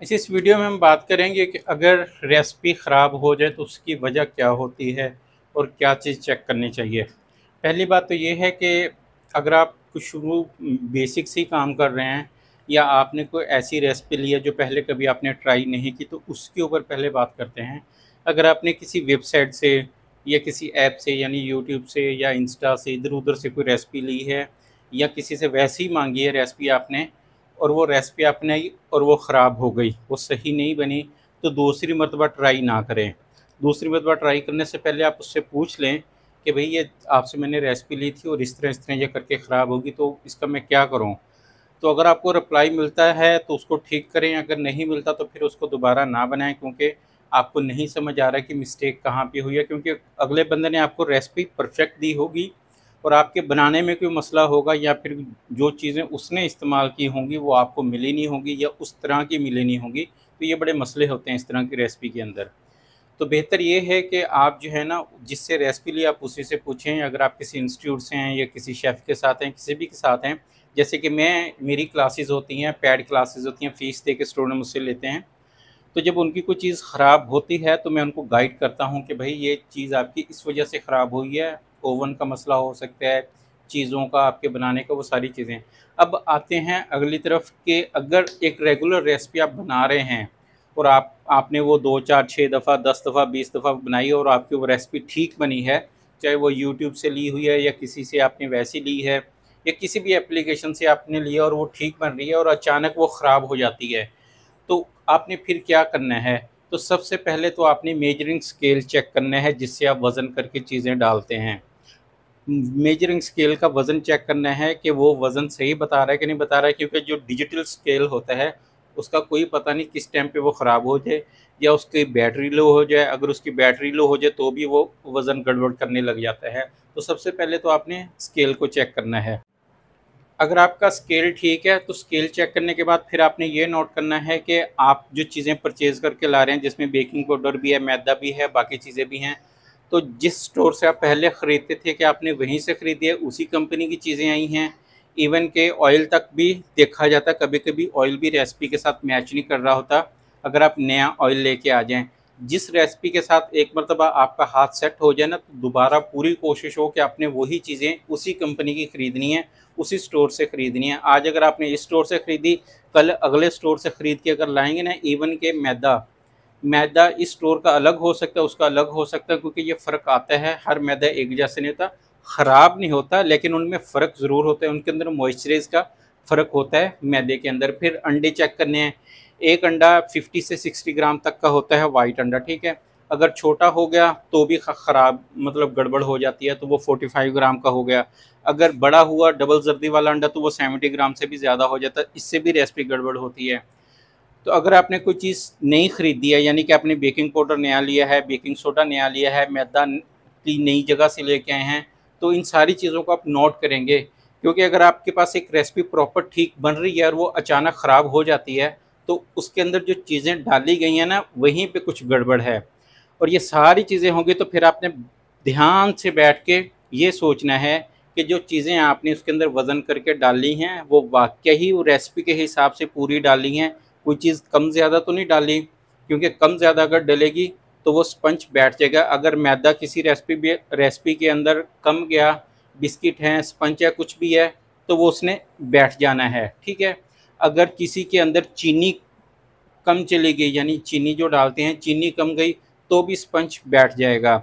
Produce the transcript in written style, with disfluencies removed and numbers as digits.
इस वीडियो में हम बात करेंगे कि अगर रेसिपी ख़राब हो जाए तो उसकी वजह क्या होती है और क्या चीज़ चेक करनी चाहिए। पहली बात तो ये है कि अगर आप कुछ शुरू बेसिक से ही काम कर रहे हैं या आपने कोई ऐसी रेसिपी ली है जो पहले कभी आपने ट्राई नहीं की, तो उसके ऊपर पहले बात करते हैं। अगर आपने किसी वेबसाइट से या किसी ऐप से यानी यूट्यूब से या इंस्टा से इधर-उधर से कोई रेसिपी ली है या किसी से वैसे ही माँगी है रेसिपी आपने, और वो रेसिपी अपनाई और वो ख़राब हो गई, वो सही नहीं बनी, तो दूसरी मर्तबा ट्राई ना करें। दूसरी मर्तबा ट्राई करने से पहले आप उससे पूछ लें कि भई ये आपसे मैंने रेसिपी ली थी और इस तरह ये करके ख़राब होगी, तो इसका मैं क्या करूँ? तो अगर आपको रिप्लाई मिलता है तो उसको ठीक करें, अगर नहीं मिलता तो फिर उसको दोबारा ना बनाएँ, क्योंकि आपको नहीं समझ आ रहा है कि मिस्टेक कहाँ पे हुई है, क्योंकि अगले बंदे ने आपको रेसिपी परफ़ेक्ट दी होगी और आपके बनाने में कोई मसला होगा या फिर जो चीज़ें उसने इस्तेमाल की होंगी वो आपको मिली नहीं होंगी या उस तरह की मिली नहीं होंगी, तो ये बड़े मसले होते हैं इस तरह की रेसिपी के अंदर। तो बेहतर ये है कि आप जो है ना, जिससे रेसिपी ली आप उसी से पूछें। अगर आप किसी इंस्टीट्यूट से हैं या किसी शेफ़ के साथ हैं, किसी भी के साथ हैं, जैसे कि मेरी क्लासेस होती हैं, पेड क्लासेस होती हैं, फ़ीस दे के स्टूडेंट मुझसे लेते हैं। तो जब उनकी कोई चीज़ ख़राब होती है तो मैं उनको गाइड करता हूँ कि भई ये चीज़ आपकी इस वजह से ख़राब हुई है, ओवन का मसला हो सकता है, चीज़ों का, आपके बनाने का, वो सारी चीज़ें। अब आते हैं अगली तरफ कि अगर एक रेगुलर रेसिपी आप बना रहे हैं और आपने वो 2, 4, 6 दफ़ा, 10 दफ़ा, 20 दफ़ा बनाई और आपकी वो रेसिपी ठीक बनी है, चाहे वो यूट्यूब से ली हुई है या किसी से आपने वैसी ली है या किसी भी एप्लीकेशन से आपने लिया और वो ठीक बन रही है और अचानक वो ख़राब हो जाती है, तो आपने फिर क्या करना है? तो सबसे पहले तो आपने मेजरिंग स्केल चेक करना है जिससे आप वज़न करके चीज़ें डालते हैं। मेजरिंग स्केल का वज़न चेक करना है कि वो वज़न सही बता रहा है कि नहीं बता रहा है, क्योंकि जो डिजिटल स्केल होता है, उसका कोई पता नहीं किस टाइम पे वो ख़राब हो जाए या उसकी बैटरी लो हो जाए। अगर उसकी बैटरी लो हो जाए तो भी वो वज़न गड़बड़ करने लग जाता है। तो सबसे पहले तो आपने स्केल को चेक करना है। अगर आपका स्केल ठीक है तो स्केल चेक करने के बाद फिर आपने ये नोट करना है कि आप जो चीज़ें परचेज़ करके ला रहे हैं, जिसमें बेकिंग पाउडर भी है, मैदा भी है, बाकी चीज़ें भी हैं, तो जिस स्टोर से आप पहले ख़रीदते थे क्या आपने वहीं से ख़रीदी है, उसी कंपनी की चीज़ें आई हैं? इवन के ऑयल तक भी देखा जाता है, कभी-कभी ऑयल भी रेसिपी के साथ मैच नहीं कर रहा होता। अगर आप नया ऑयल लेके आ जाएँ, जिस रेसिपी के साथ एक मर्तबा आपका हाथ सेट हो जाए ना, तो दोबारा पूरी कोशिश हो कि आपने वही चीज़ें उसी कंपनी की ख़रीदनी है, उसी स्टोर से ख़रीदनी है। आज अगर आपने इस स्टोर से ख़रीदी, कल अगले स्टोर से ख़रीद के अगर लाएँगे ना, इवन के मैदा, मैदा इस स्टोर का अलग हो सकता है, उसका अलग हो सकता है, क्योंकि ये फ़र्क आता है, हर मैदा एक जैसा नहीं होता। ख़राब नहीं होता, लेकिन उनमें फ़र्क ज़रूर होता है, उनके अंदर मॉइस्चराइज़ का फ़र्क होता है मैदे के अंदर। फिर अंडे चेक करने हैं, एक अंडा 50 से 60 ग्राम तक का होता है वाइट अंडा, ठीक है? अगर छोटा हो गया तो भी ख़राब मतलब गड़बड़ हो जाती है, तो वो 45 ग्राम का हो गया। अगर बड़ा हुआ डबल जर्दी वाला अंडा तो वो 70 ग्राम से भी ज़्यादा हो जाता है, इससे भी रेसिपी गड़बड़ होती है। तो अगर आपने कोई चीज़ नई खरीदी है, यानी कि आपने बेकिंग पाउडर नया लिया है, बेकिंग सोडा नया लिया है, मैदा की नई जगह से लेके आए हैं, तो इन सारी चीज़ों को आप नोट करेंगे। क्योंकि अगर आपके पास एक रेसिपी प्रॉपर ठीक बन रही है और वो अचानक ख़राब हो जाती है, तो उसके अंदर जो चीज़ें डाली गई हैं ना, वहीं पे कुछ गड़बड़ है। और ये सारी चीज़ें होंगी तो फिर आपने ध्यान से बैठ के ये सोचना है कि जो चीज़ें आपने उसके अंदर वज़न करके डाली हैं, वो वाक़ई ही वो रेसिपी के हिसाब से पूरी डाली हैं, कोई चीज़ कम ज़्यादा तो नहीं डाली, क्योंकि कम ज़्यादा अगर डलेगी तो वो स्पंज बैठ जाएगा। अगर मैदा किसी रेसिपी के अंदर कम गया, बिस्किट हैं, स्पंज है, कुछ भी है, तो वो उसने बैठ जाना है, ठीक है? अगर किसी के अंदर चीनी कम चली गई, यानी चीनी जो डालते हैं, चीनी कम गई, तो भी स्पंज बैठ जाएगा।